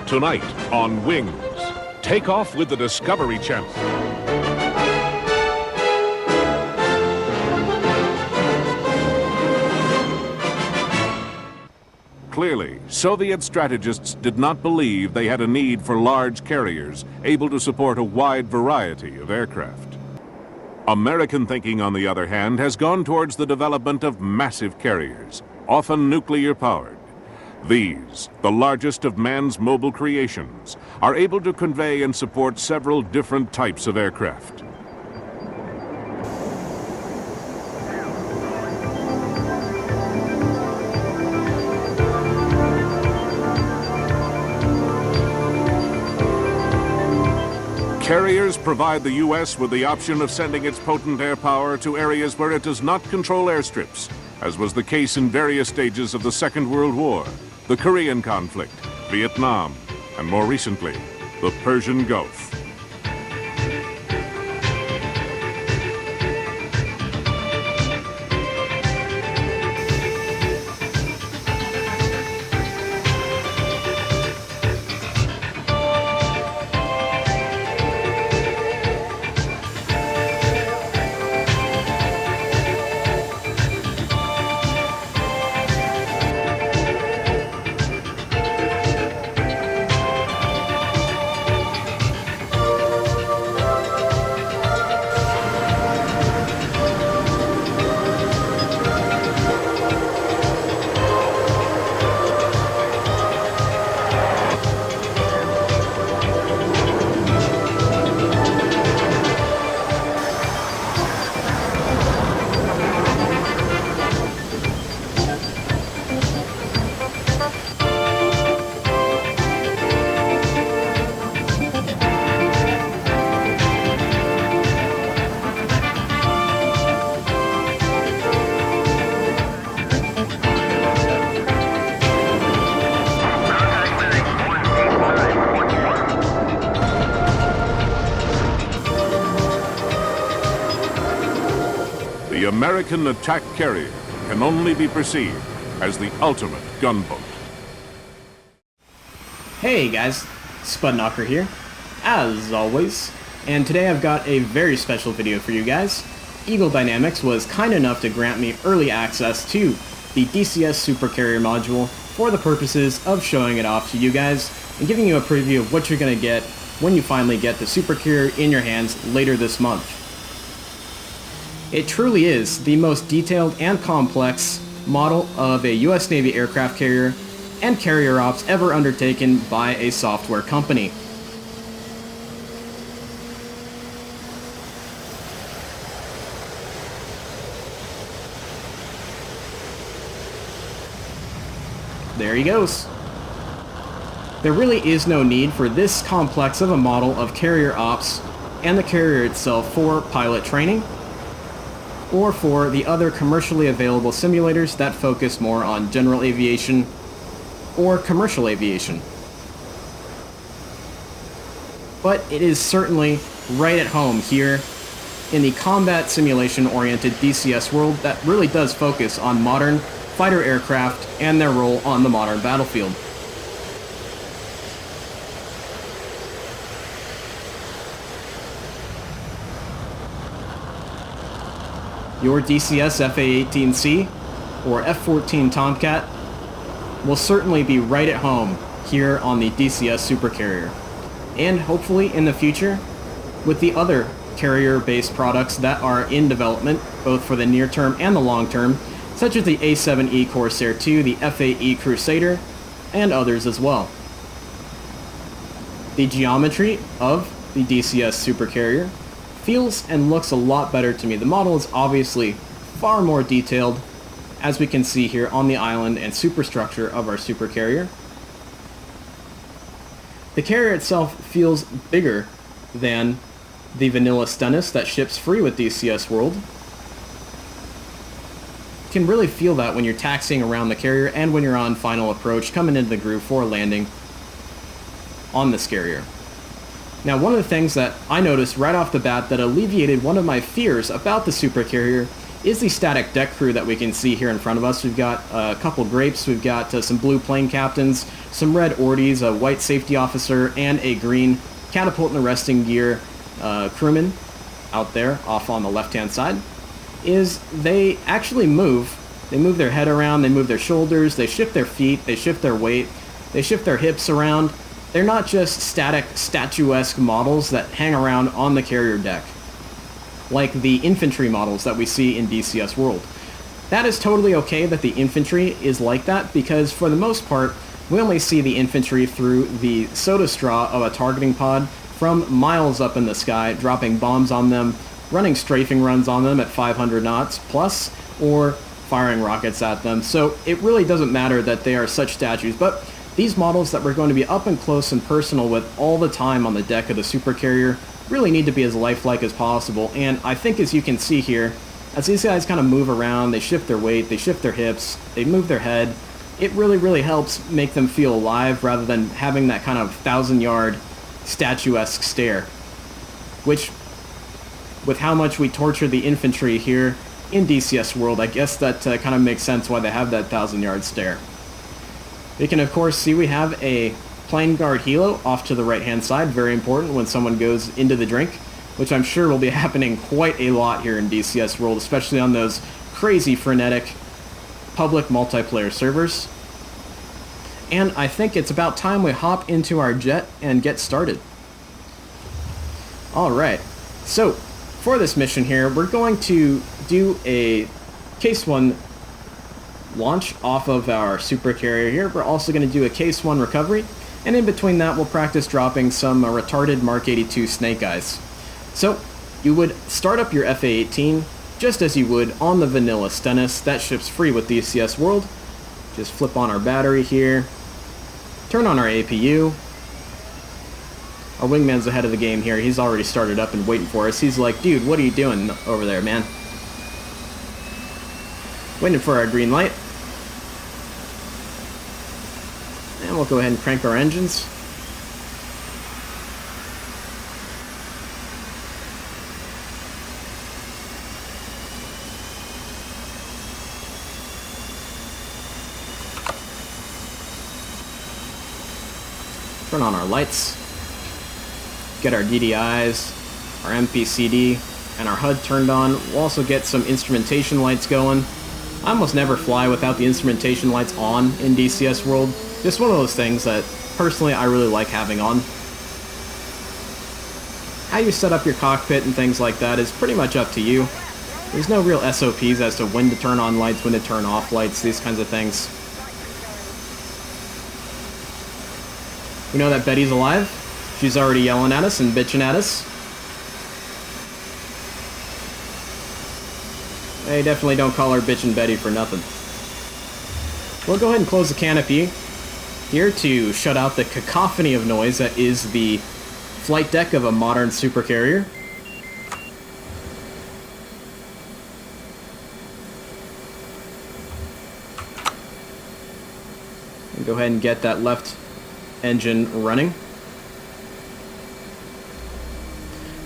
Tonight on Wings, take off with the Discovery Channel. Clearly, Soviet strategists did not believe they had a need for large carriers able to support a wide variety of aircraft. American thinking, on the other hand, has gone towards the development of massive carriers, often nuclear-powered. These, the largest of man's mobile creations, are able to convey and support several different types of aircraft. Carriers provide the U.S. with the option of sending its potent air power to areas where it does not control airstrips, as was the case in various stages of the Second World War, the Korean conflict, Vietnam, and more recently, the Persian Gulf. The American attack carrier can only be perceived as the ultimate gunboat. Hey guys, Spudknocker here, as always, and today I've got a very special video for you guys. Eagle Dynamics was kind enough to grant me early access to the DCS Supercarrier module for the purposes of showing it off to you guys and giving you a preview of what you're going to get when you finally get the Supercarrier in your hands later this month. It truly is the most detailed and complex model of a US Navy aircraft carrier and carrier ops ever undertaken by a software company. There he goes. There really is no need for this complex of a model of carrier ops and the carrier itself for pilot training, or for the other commercially available simulators that focus more on general aviation or commercial aviation. But it is certainly right at home here in the combat simulation-oriented DCS World that really does focus on modern fighter aircraft and their role on the modern battlefield. Your DCS FA-18C or F-14 Tomcat will certainly be right at home here on the DCS Supercarrier, and hopefully in the future with the other carrier-based products that are in development both for the near term and the long term, such as the A-7E Corsair II, the FAE Crusader, and others as well. The geometry of the DCS Supercarrier feels and looks a lot better to me. The model is obviously far more detailed, as we can see here on the island and superstructure of our supercarrier. The carrier itself feels bigger than the vanilla Stennis that ships free with DCS World. You can really feel that when you're taxiing around the carrier and when you're on final approach coming into the groove for landing on this carrier. Now, one of the things that I noticed right off the bat that alleviated one of my fears about the Supercarrier is the static deck crew that we can see here in front of us. We've got a couple grapes, we've got some blue plane captains, some red ordies, a white safety officer, and a green catapult and arresting gear crewman out there off on the left-hand side. They actually move. They move their head around, they move their shoulders, they shift their feet, they shift their weight, they shift their hips around. They're not just static, statuesque models that hang around on the carrier deck, like the infantry models that we see in DCS World. That is totally okay that the infantry is like that, because for the most part, we only see the infantry through the soda straw of a targeting pod from miles up in the sky, dropping bombs on them, running strafing runs on them at 500 knots plus, or firing rockets at them. So it really doesn't matter that they are such statues, but these models that we're going to be up and close and personal with all the time on the deck of the Supercarrier really need to be as lifelike as possible. And I think, as you can see here, as these guys kind of move around, they shift their weight, they shift their hips, they move their head, it really helps make them feel alive rather than having that kind of 1,000-yard statuesque stare. Which, with how much we torture the infantry here in DCS World, I guess that kind of makes sense why they have that 1,000-yard stare. You can, of course, see we have a plane guard helo off to the right-hand side, very important when someone goes into the drink, which I'm sure will be happening quite a lot here in DCS World, especially on those crazy, frenetic public multiplayer servers. And I think it's about time we hop into our jet and get started. Alright, so for this mission here, we're going to do a Case 1 launch off of our Supercarrier here. We're also going to do a Case 1 recovery, and in between that we'll practice dropping some retarded Mark 82 Snake Eyes. So, you would start up your FA-18 just as you would on the vanilla Stennis. That ship's free with DCS World. Just flip on our battery here, turn on our APU. Our wingman's ahead of the game here. He's already started up and waiting for us. He's like, dude, what are you doing over there, man? Waiting for our green light. And we'll go ahead and crank our engines. Turn on our lights. Get our DDIs, our MPCD, and our HUD turned on. We'll also get some instrumentation lights going. I almost never fly without the instrumentation lights on in DCS World. Just one of those things that, personally, I really like having on. How you set up your cockpit and things like that is pretty much up to you. There's no real SOPs as to when to turn on lights, when to turn off lights, these kinds of things. We know that Betty's alive. She's already yelling at us and bitching at us. They definitely don't call her Bitchin' Betty for nothing. We'll go ahead and close the canopy here to shut out the cacophony of noise that is the flight deck of a modern Supercarrier. And go ahead and get that left engine running.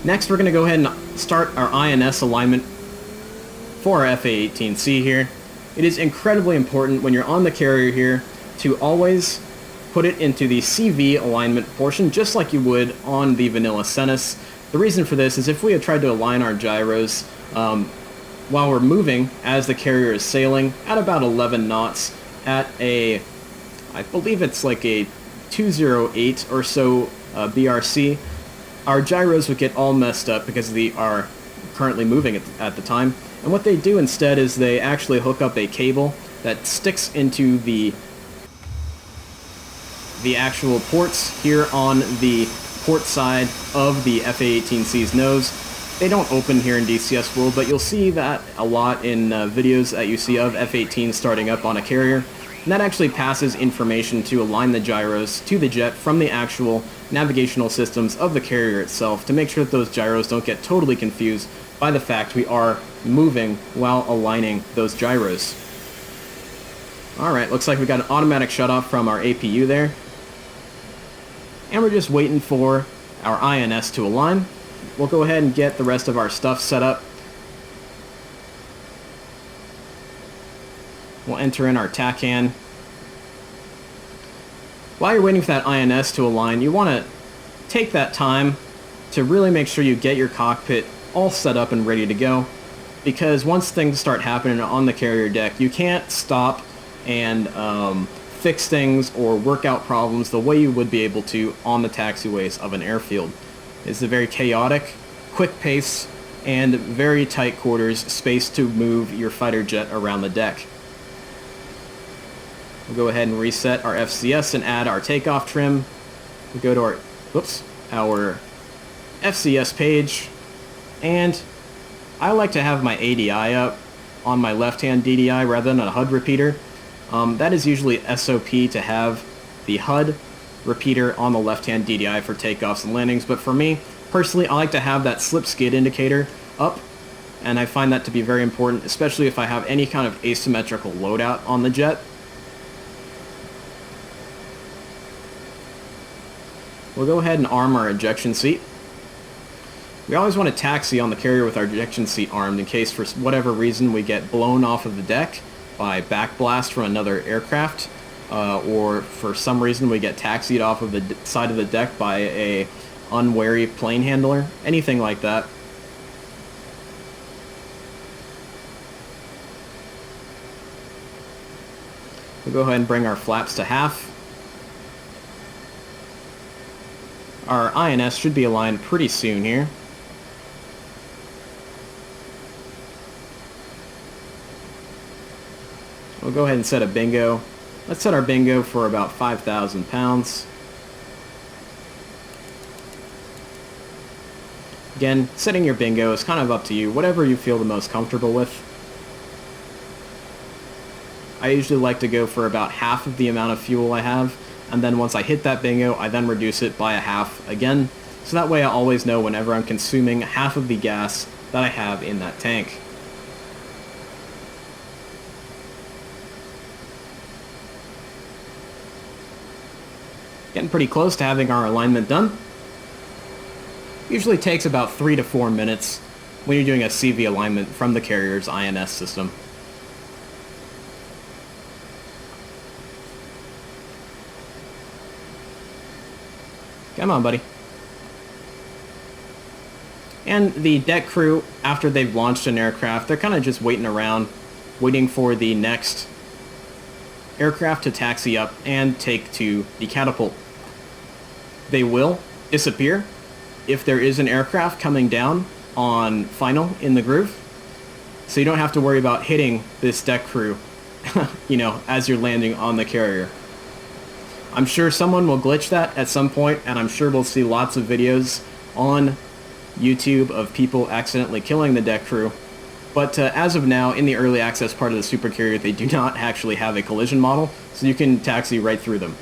Next, we're going to go ahead and start our INS alignment for our FA-18C here. It is incredibly important when you're on the carrier here to always put it into the CV alignment portion, just like you would on the vanilla Stennis. The reason for this is if we had tried to align our gyros while we're moving as the carrier is sailing at about 11 knots at a, I believe it's like a 208 or so BRC, our gyros would get all messed up because they are currently moving at the time. And what they do instead is they actually hook up a cable that sticks into the actual ports here on the port side of the FA-18C's nose. They don't open here in DCS World, but you'll see that a lot in videos that you see of F-18 starting up on a carrier. And that actually passes information to align the gyros to the jet from the actual navigational systems of the carrier itself to make sure that those gyros don't get totally confused by the fact we are moving while aligning those gyros. Alright, looks like we got an automatic shutoff from our APU there. And we're just waiting for our INS to align. We'll go ahead and get the rest of our stuff set up. We'll enter in our TACAN. While you're waiting for that INS to align, you want to take that time to really make sure you get your cockpit all set up and ready to go, because once things start happening on the carrier deck, you can't stop and fix things or work out problems the way you would be able to on the taxiways of an airfield. It's a very chaotic, quick pace, and very tight quarters space to move your fighter jet around the deck. We'll go ahead and reset our FCS and add our takeoff trim. We'll go to our FCS page, and I like to have my ADI up on my left-hand DDI rather than a HUD repeater. That is usually SOP to have the HUD repeater on the left-hand DDI for takeoffs and landings, but for me, personally, I like to have that slip skid indicator up, and I find that to be very important, especially if I have any kind of asymmetrical loadout on the jet. We'll go ahead and arm our ejection seat. We always want to taxi on the carrier with our ejection seat armed in case for whatever reason we get blown off of the deck by backblast from another aircraft, or for some reason we get taxied off of the side of the deck by a unwary plane handler, anything like that. We'll go ahead and bring our flaps to half. Our INS should be aligned pretty soon here. We'll go ahead and set a bingo. Let's set our bingo for about 5,000 pounds. Again, setting your bingo is kind of up to you, whatever you feel the most comfortable with. I usually like to go for about half of the amount of fuel I have, and then once I hit that bingo, I then reduce it by a half again, so that way I always know whenever I'm consuming half of the gas that I have in that tank. Getting pretty close to having our alignment done. Usually takes about 3 to 4 minutes when you're doing a CV alignment from the carrier's INS system. Come on, buddy. And the deck crew, after they've launched an aircraft, they're kind of just waiting around, waiting for the next aircraft to taxi up and take to the catapult. They will disappear if there is an aircraft coming down on final in the groove, so you don't have to worry about hitting this deck crew, you know, as you're landing on the carrier. I'm sure someone will glitch that at some point, and I'm sure we'll see lots of videos on YouTube of people accidentally killing the deck crew. But as of now, in the early access part of the Supercarrier, they do not actually have a collision model, so you can taxi right through them.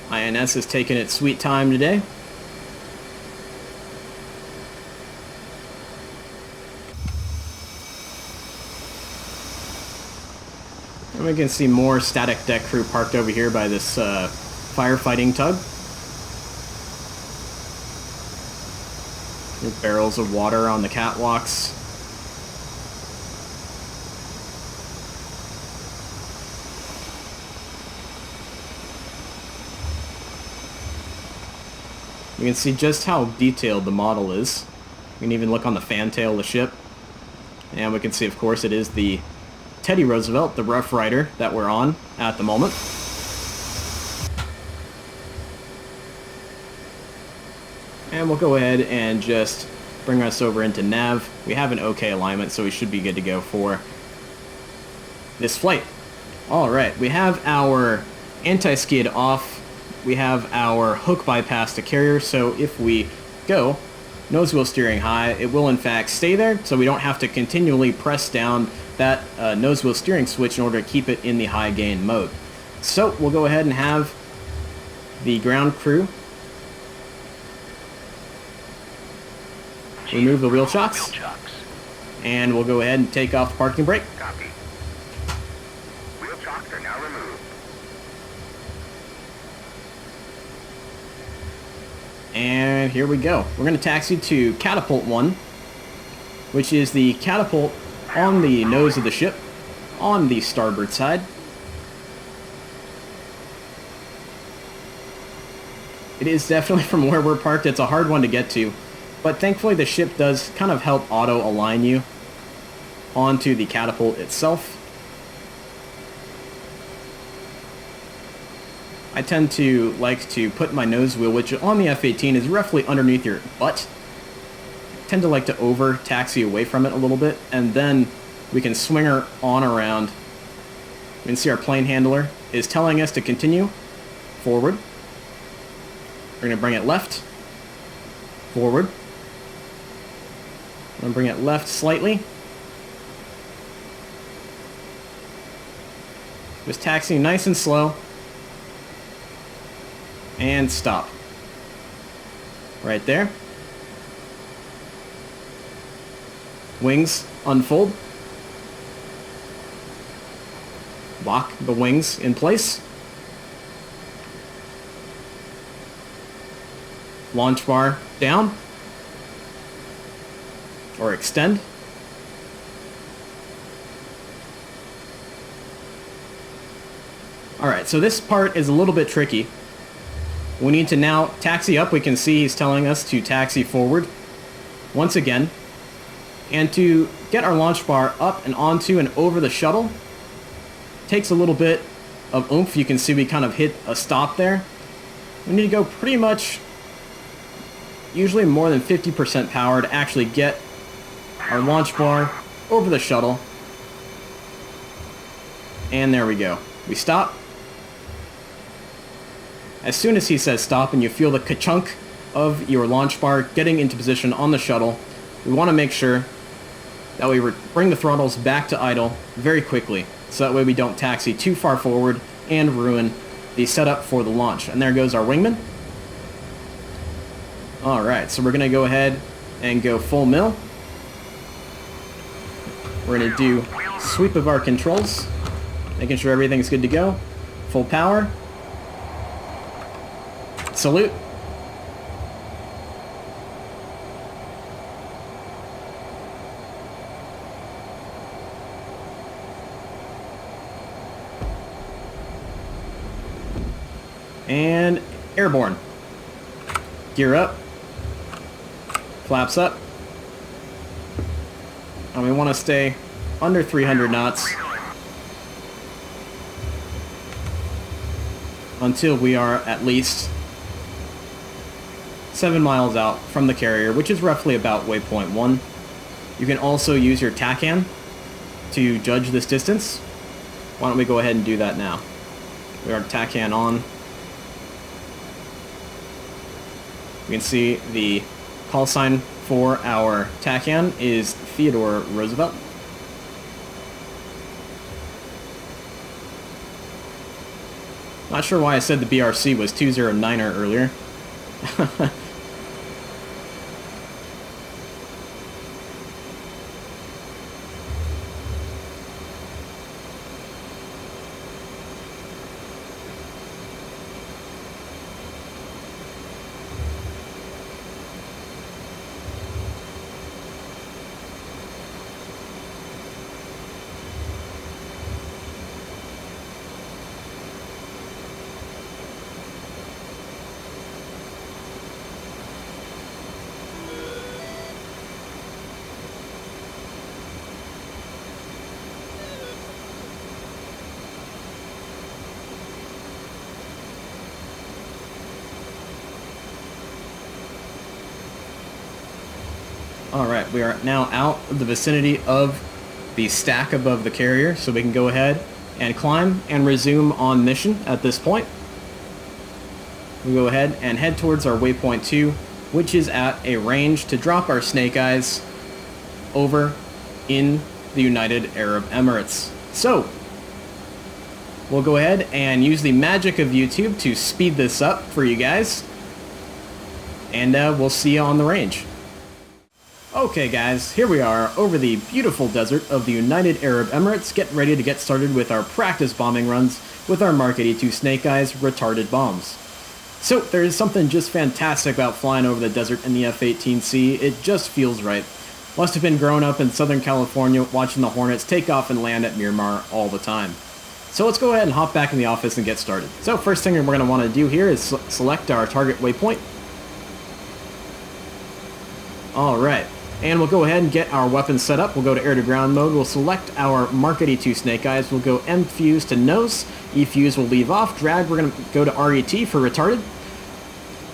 INS has taken its sweet time today. And we can see more static deck crew parked over here by this firefighting tug. There's barrels of water on the catwalks. You can see just how detailed the model is. You can even look on the fantail of the ship. And we can see, of course, it is the Teddy Roosevelt, the Rough Rider, that we're on at the moment. And we'll go ahead and just bring us over into nav. We have an OK alignment, so we should be good to go for this flight. Alright, we have our anti-skid off. We have our hook bypass to carrier, so if we go nose wheel steering high, it will in fact stay there, so we don't have to continually press down that nose wheel steering switch in order to keep it in the high gain mode. So we'll go ahead and have the ground crew remove the wheel chocks, and we'll go ahead and take off the parking brake. Copy. Wheel chocks are now removed. And here we go. We're going to taxi to Catapult 1, which is the catapult on the nose of the ship, on the starboard side. It is definitely, from where we're parked, it's a hard one to get to, but thankfully the ship does kind of help auto-align you onto the catapult itself. I tend to like to put my nose wheel, which on the F-18 is roughly underneath your butt. I tend to like to over-taxi away from it a little bit, and then we can swing her on around. You can see our plane handler is telling us to continue forward. We're going to bring it left, forward. I'm going to bring it left slightly. Just taxiing nice and slow. And stop. Right there. Wings unfold. Lock the wings in place. Launch bar down. Or extend. Alright, so this part is a little bit tricky. We need to now taxi up. We can see he's telling us to taxi forward once again. And to get our launch bar up and onto and over the shuttle takes a little bit of oomph. You can see we kind of hit a stop there. We need to go pretty much, usually more than 50% power to actually get our launch bar over the shuttle. And there we go. We stop. As soon as he says stop and you feel the ka-chunk of your launch bar getting into position on the shuttle, we want to make sure that we bring the throttles back to idle very quickly, so that way we don't taxi too far forward and ruin the setup for the launch. And there goes our wingman. Alright, so we're going to go ahead and go full mill. We're going to do sweep of our controls, making sure everything's good to go. Full power. Salute. And airborne. Gear up. Flaps up. And we want to stay under 300 knots until we are at least 7 miles out from the carrier, which is roughly about waypoint 1. You can also use your TACAN to judge this distance. Why don't we go ahead and do that now? We are TACAN on. You can see the call sign for our TACAN is Theodore Roosevelt. Not sure why I said the BRC was 209er earlier. Alright, we are now out of the vicinity of the stack above the carrier, so we can go ahead and climb and resume on mission at this point. We go ahead and head towards our waypoint 2, which is at a range to drop our Snake Eyes over in the United Arab Emirates. So, we'll go ahead and use the magic of YouTube to speed this up for you guys, and we'll see you on the range. Okay guys, here we are over the beautiful desert of the United Arab Emirates, getting ready to get started with our practice bombing runs with our Mark 82 Snake Eyes retarded bombs. So, there is something just fantastic about flying over the desert in the F-18C. It just feels right. Must have been growing up in Southern California watching the Hornets take off and land at Miramar all the time. So let's go ahead and hop back in the office and get started. So first thing we're going to want to do here is select our target waypoint. Alright, and we'll go ahead and get our weapons set up. We'll go to air-to-ground mode. We'll select our Mark 82 Snake Eyes. We'll go M-Fuse to nose. E-Fuse will leave off. Drag, we're going to go to RET for retarded.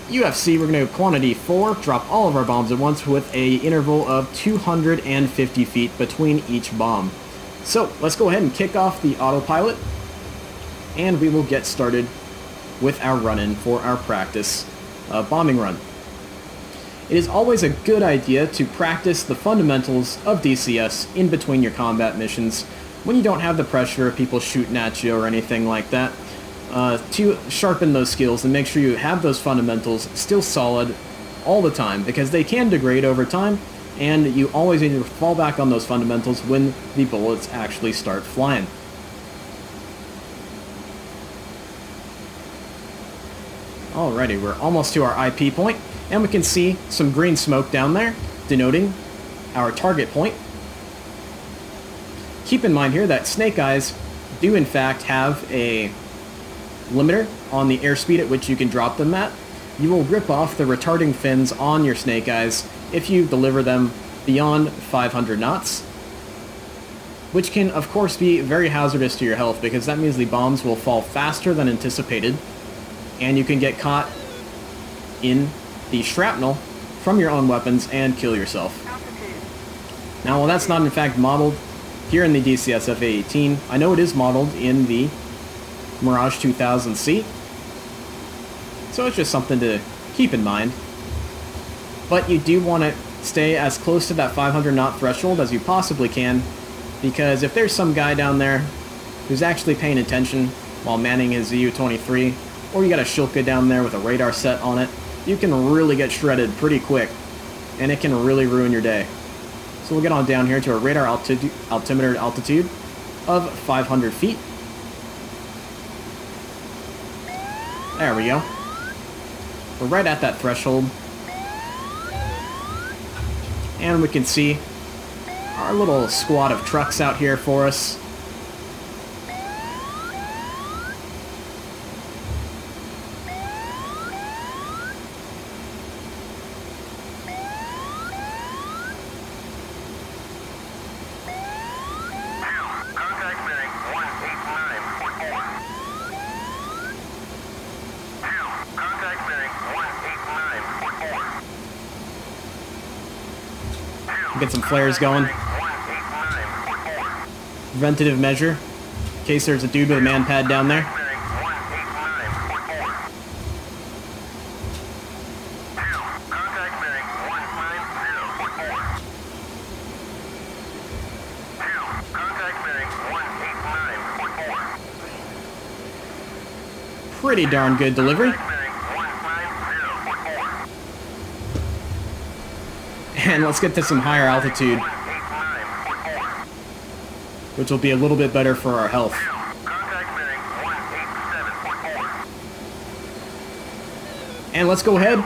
UFC, we're going to go quantity 4, drop all of our bombs at once with a interval of 250 feet between each bomb. So, let's go ahead and kick off the autopilot, and we will get started with our run-in for our practice bombing run. It is always a good idea to practice the fundamentals of DCS in between your combat missions when you don't have the pressure of people shooting at you or anything like that. To sharpen those skills and make sure you have those fundamentals still solid all the time, because they can degrade over time, and you always need to fall back on those fundamentals when the bullets actually start flying. Alrighty, we're almost to our IP point, and we can see some green smoke down there, denoting our target point. Keep in mind here that Snake Eyes do in fact have a limiter on the airspeed at which you can drop them at. You will rip off the retarding fins on your Snake Eyes if you deliver them beyond 500 knots, which can of course be very hazardous to your health, because that means the bombs will fall faster than anticipated, and you can get caught in the shrapnel from your own weapons and kill yourself. Now, while that's not in fact modeled here in the DCS F-18, I know it is modeled in the Mirage 2000C, so it's just something to keep in mind. But you do want to stay as close to that 500 knot threshold as you possibly can, because if there's some guy down there who's actually paying attention while manning his ZU-23, or you got a Shilka down there with a radar set on it, you can really get shredded pretty quick, and it can really ruin your day. So we'll get on down here to a radar altimeter altitude of 500 feet. There we go. We're right at that threshold. And we can see our little squad of trucks out here for us. Get some flares going. Preventative measure, in case there's a dude with a man pad down there. Pretty darn good delivery. And let's get to some higher altitude, which will be a little bit better for our health. And let's go ahead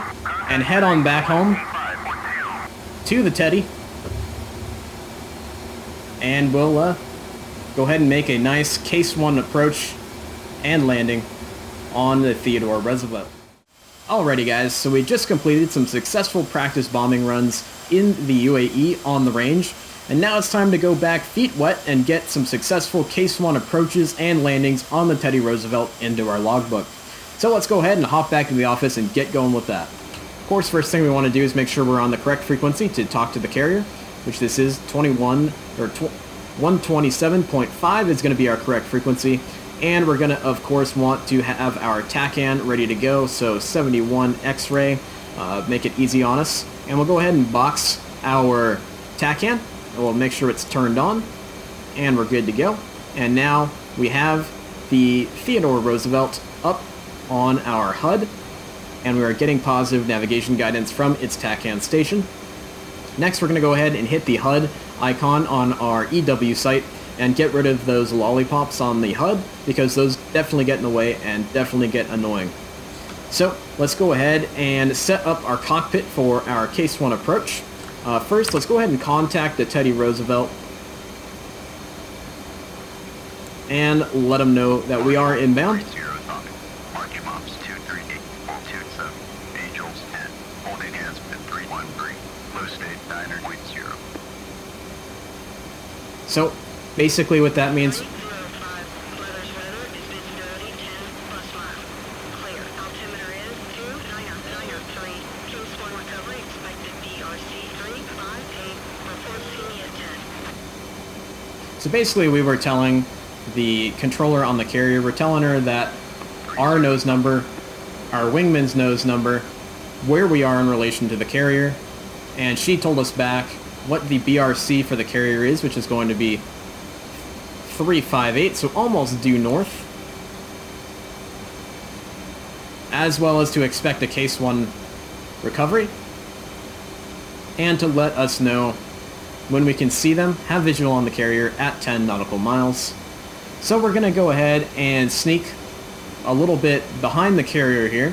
and head on back home to the Teddy. And we'll go ahead and make a nice Case 1 approach and landing on the Theodore Roosevelt. Alrighty guys, so we just completed some successful practice bombing runs in the UAE on the range, and now it's time to go back feet wet and get some successful Case 1 approaches and landings on the Teddy Roosevelt into our logbook. So let's go ahead and hop back to the office and get going with that. Of course, first thing we want to do is make sure we're on the correct frequency to talk to the carrier, which this is 127.5 is going to be our correct frequency. And we're going to, of course, want to have our TACAN ready to go, so 71 X-ray. make it easy on us. And we'll go ahead and box our TACAN, and we'll make sure it's turned on, and we're good to go. And now we have the Theodore Roosevelt up on our HUD, and we are getting positive navigation guidance from its TACAN station. Next, we're going to go ahead and hit the HUD icon on our EW site and get rid of those lollipops on the HUD, because those definitely get in the way and definitely get annoying. So let's go ahead and set up our cockpit for our Case 1 approach. First, let's go ahead and contact the Teddy Roosevelt and let them know that we are inbound. So basically what that means, we were telling the controller on the carrier, we're telling her that our nose number, our wingman's nose number, where we are in relation to the carrier, and she told us back what the BRC for the carrier is, which is going to be 358, so almost due north, as well as to expect a Case 1 recovery, and to let us know when we can see them, have visual on the carrier at 10 nautical miles. So we're going to go ahead and sneak a little bit behind the carrier here,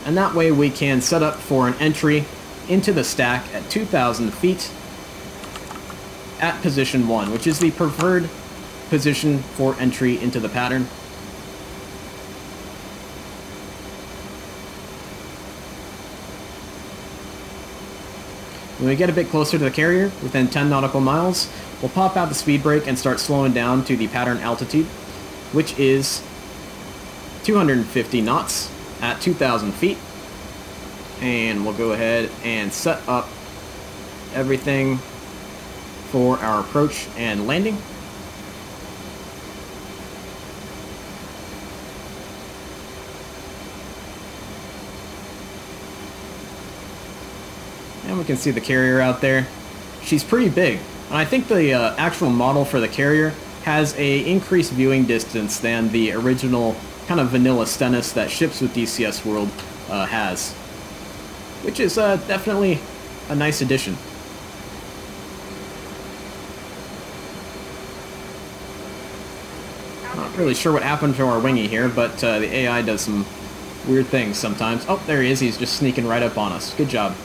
and that way we can set up for an entry into the stack at 2,000 feet at position 1, which is the preferred position for entry into the pattern. When we get a bit closer to the carrier, within 10 nautical miles, we'll pop out the speed brake and start slowing down to the pattern altitude, which is 250 knots at 2,000 feet. And we'll go ahead and set up everything for our approach and landing. And we can see the carrier out there. She's pretty big, and I think the actual model for the carrier has a increased viewing distance than the original kind of vanilla Stennis that ships with DCS World has, which is definitely a nice addition. Not really sure what happened to our wingy here, but the AI does some weird things sometimes. Oh, there he is. He's just sneaking right up on us. Good job.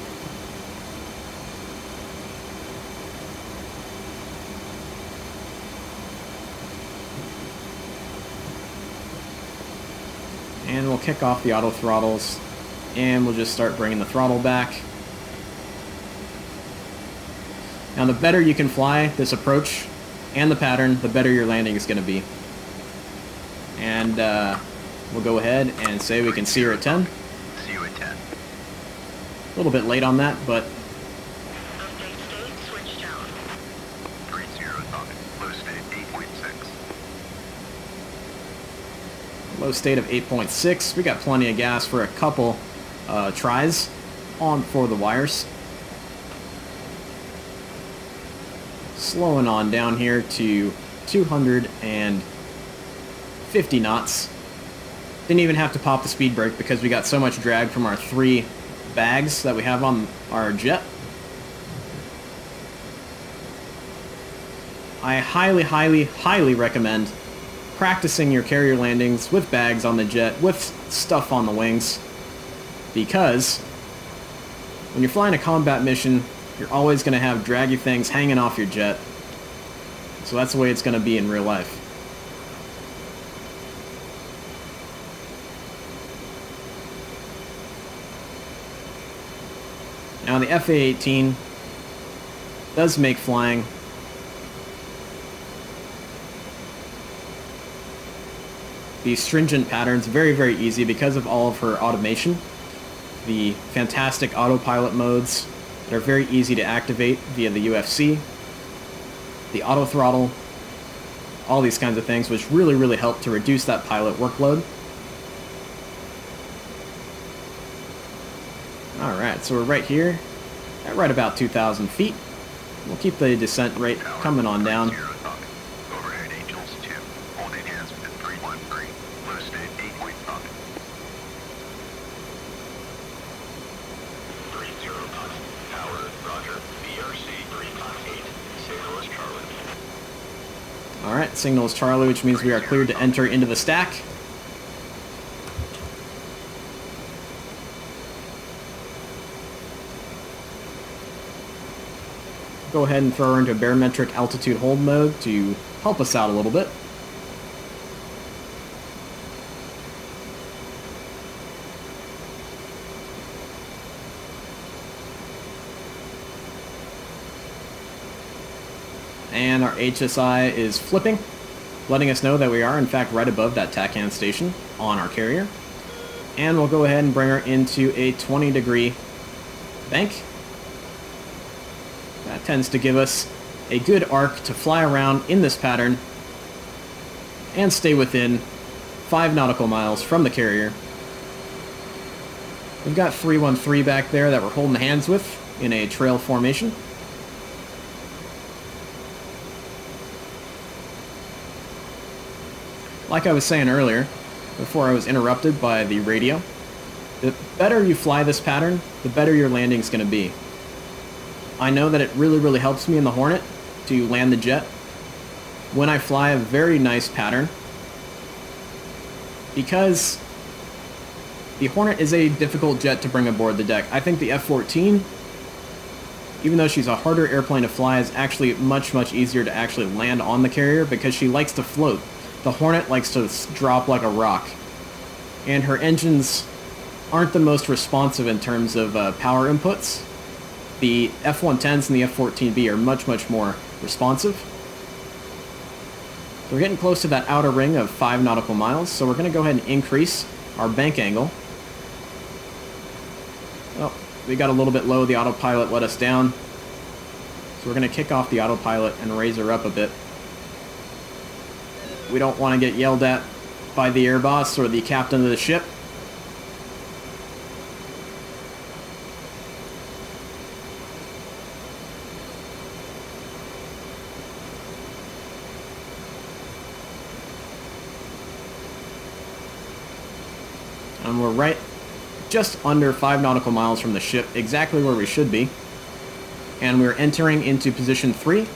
And we'll kick off the auto throttles, and we'll just start bringing the throttle back. Now, the better you can fly this approach and the pattern, the better your landing is going to be. And we'll go ahead and say we can see her at 10. See you at 10. A little bit late on that, but... Update state, switch down. 30 atomic, low state 8.6. Low state of 8.6. We got plenty of gas for a couple tries on for the wires. Slowing on down here to 250 knots. Didn't even have to pop the speed brake because we got so much drag from our 3 bags that we have on our jet. I highly, highly, highly recommend practicing your carrier landings with bags on the jet, with stuff on the wings, because when you're flying a combat mission, you're always going to have draggy things hanging off your jet. So that's the way it's going to be in real life. Now the FA-18 does make flying these stringent patterns very, very easy because of all of her automation. The fantastic autopilot modes that are very easy to activate via the UFC, the auto throttle, all these kinds of things, which really, really help to reduce that pilot workload. Alright, so we're right here at right about 2,000 feet. We'll keep the descent rate coming on down. Overhead Angels 2. Holding hands at 313. Low state 8 point knock. 30 knots. Tower, roger. BRC 358. Signal is Charlie. Alright, signal is Charlie, which means we are cleared to enter into the stack. Go ahead and throw her into barometric altitude hold mode to help us out a little bit. And our HSI is flipping, letting us know that we are in fact right above that TACAN station on our carrier. And we'll go ahead and bring her into a 20-degree bank. That tends to give us a good arc to fly around in this pattern and stay within 5 nautical miles from the carrier. We've got 313 back there that we're holding hands with in a trail formation. Like I was saying earlier, before I was interrupted by the radio, the better you fly this pattern, the better your landing's going to be. I know that it really helps me in the Hornet to land the jet when I fly a very nice pattern, because the Hornet is a difficult jet to bring aboard the deck. I think the F-14, even though she's a harder airplane to fly, is actually much easier to actually land on the carrier because she likes to float. The Hornet likes to drop like a rock, and her engines aren't the most responsive in terms of power inputs. The F-110s and the F-14B are much more responsive. We're getting close to that outer ring of 5 nautical miles, so we're going to go ahead and increase our bank angle. Well, we got a little bit low. The autopilot let us down. So we're going to kick off the autopilot and raise her up a bit. We don't want to get yelled at by the air boss or the captain of the ship. And we're right just under 5 nautical miles from the ship, exactly where we should be. And we're entering into position 3,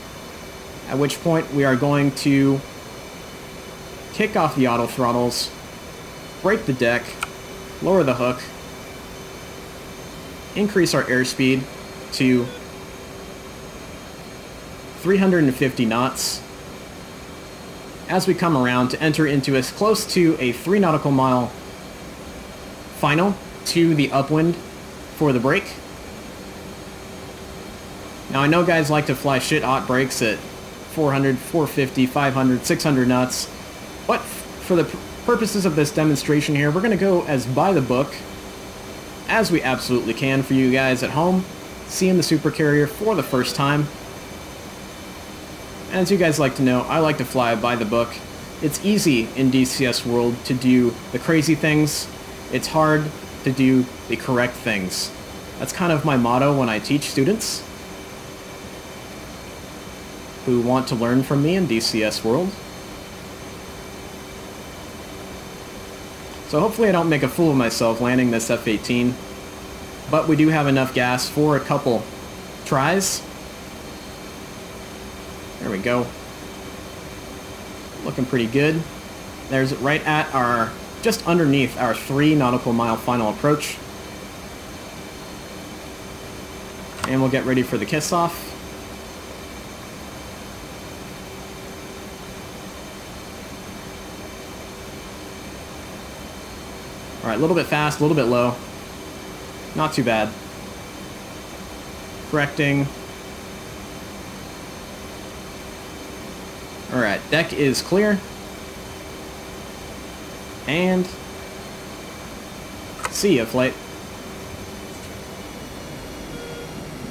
at which point we are going to kick off the auto throttles, brake the deck, lower the hook, increase our airspeed to 350 knots as we come around to enter into as close to a 3 nautical mile final to the upwind for the brake. Now I know guys like to fly shit hot brakes at 400, 450, 500, 600 knots, but for the purposes of this demonstration here, we're going to go as by the book as we absolutely can for you guys at home, seeing the Supercarrier for the first time. And as you guys like to know, I like to fly by the book. It's easy in DCS World to do the crazy things. It's hard to do the correct things. That's kind of my motto when I teach students who want to learn from me in DCS World. So hopefully I don't make a fool of myself landing this F-18, but we do have enough gas for a couple tries. There we go. Looking pretty good. There's it right at our, just underneath our 3 nautical mile final approach. And we'll get ready for the kiss-off. Alright, a little bit fast, a little bit low. Not too bad. Correcting. Alright, deck is clear. And see ya, flight.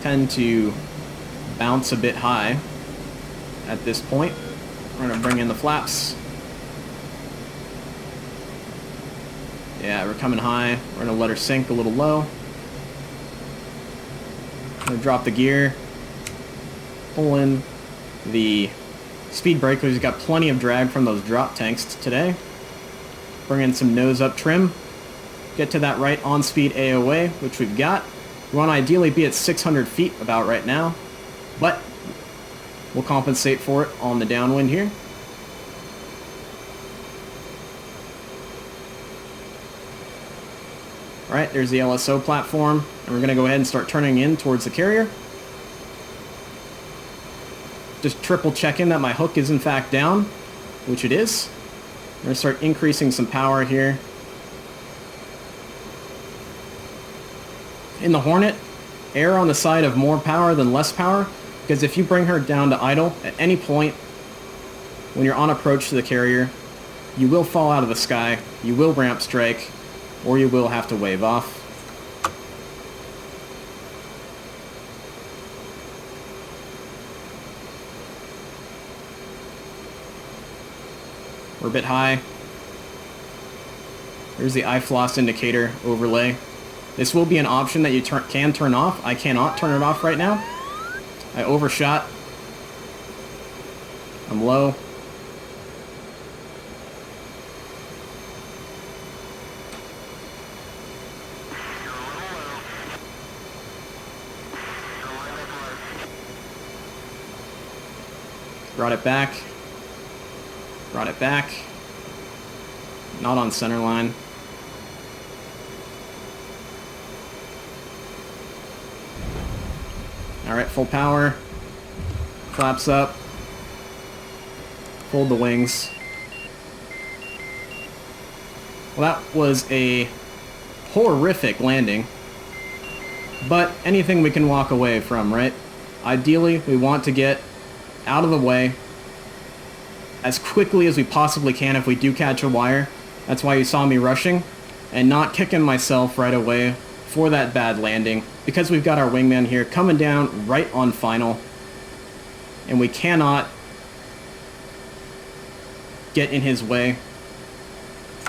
Tend to bounce a bit high at this point. We're going to bring in the flaps. Yeah, we're coming high. We're going to let her sink a little low. I'm gonna drop the gear, pull in the speed brake because we've got plenty of drag from those drop tanks today. Bring in some nose up trim, get to that right on speed AOA, which we've got. We want to ideally be at 600 feet about right now, but we'll compensate for it on the downwind here. Alright, there's the LSO platform, and we're going to go ahead and start turning in towards the carrier. Just triple checking that my hook is in fact down, which it is. I'm going to start increasing some power here. In the Hornet, err on the side of more power than less power, because if you bring her down to idle at any point when you're on approach to the carrier, you will fall out of the sky, you will ramp strike, or you will have to wave off. We're a bit high. There's the iFloss indicator overlay. This will be an option that you can turn off. I cannot turn it off right now. I overshot. I'm low. Brought it back. Brought it back. Not on center line. Alright, full power. Flaps up. Fold the wings. Well, that was a horrific landing. But anything we can walk away from, right? Ideally, we want to get out of the way as quickly as we possibly can if we do catch a wire. That's why you saw me rushing and not kicking myself right away for that bad landing, because we've got our wingman here coming down right on final, and we cannot get in his way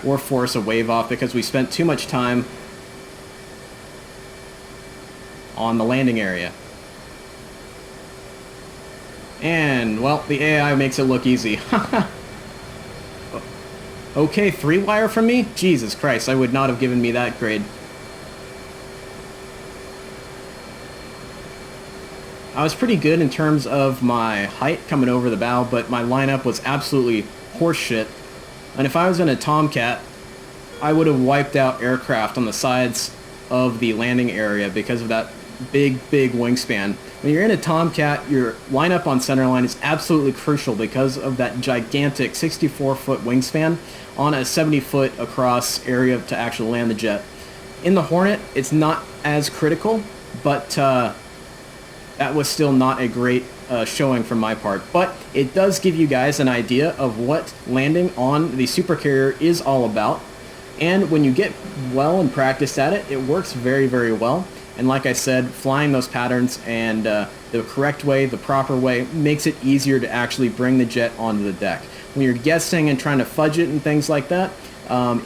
or force a wave off because we spent too much time on the landing area. And, well, the AI makes it look easy. Okay, 3-wire from me? Jesus Christ, I would not have given me that grade. I was pretty good in terms of my height coming over the bow, but my lineup was absolutely horseshit. And if I was in a Tomcat, I would have wiped out aircraft on the sides of the landing area because of that big wingspan. When you're in a Tomcat, your lineup on centerline is absolutely crucial because of that gigantic 64-foot wingspan on a 70-foot across area to actually land the jet. In the Hornet, it's not as critical, but that was still not a great showing from my part. But it does give you guys an idea of what landing on the Supercarrier is all about. And when you get well and practiced at it, it works very, very well. And like I said, flying those patterns and the correct way, the proper way, makes it easier to actually bring the jet onto the deck. When you're guessing and trying to fudge it and things like that,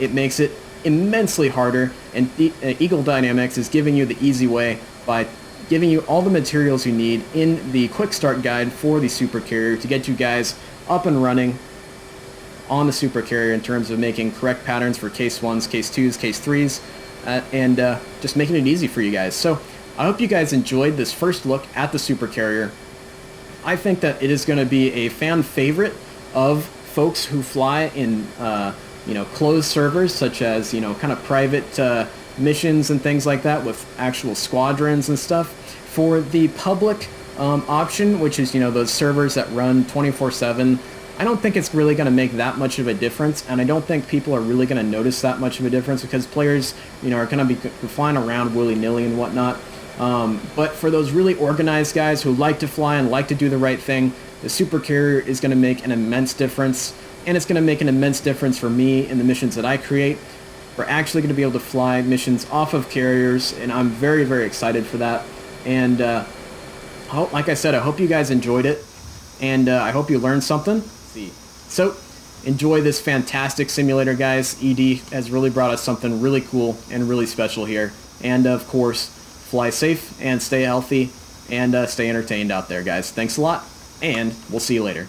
it makes it immensely harder. And Eagle Dynamics is giving you the easy way by giving you all the materials you need in the quick start guide for the Supercarrier to get you guys up and running on the Supercarrier in terms of making correct patterns for case 1s, case 2s, case 3s. And just making it easy for you guys. So I hope you guys enjoyed this first look at the Supercarrier. I think that it is going to be a fan favorite of folks who fly in closed servers, such as kind of private missions and things like that with actual squadrons and stuff. For the public option, which is those servers that run 24/7. I don't think it's really going to make that much of a difference, and I don't think people are really going to notice that much of a difference because players, are going to be flying around willy-nilly and whatnot. But for those really organized guys who like to fly and like to do the right thing, the Supercarrier is going to make an immense difference, and it's going to make an immense difference for me in the missions that I create. We're actually going to be able to fly missions off of carriers, and I'm very, very excited for that. And like I said, I hope you guys enjoyed it, and I hope you learned something. So, enjoy this fantastic simulator, guys. ED has really brought us something really cool and really special here. And, of course, fly safe and stay healthy. and stay entertained out there, guys. Thanks a lot, and we'll see you later.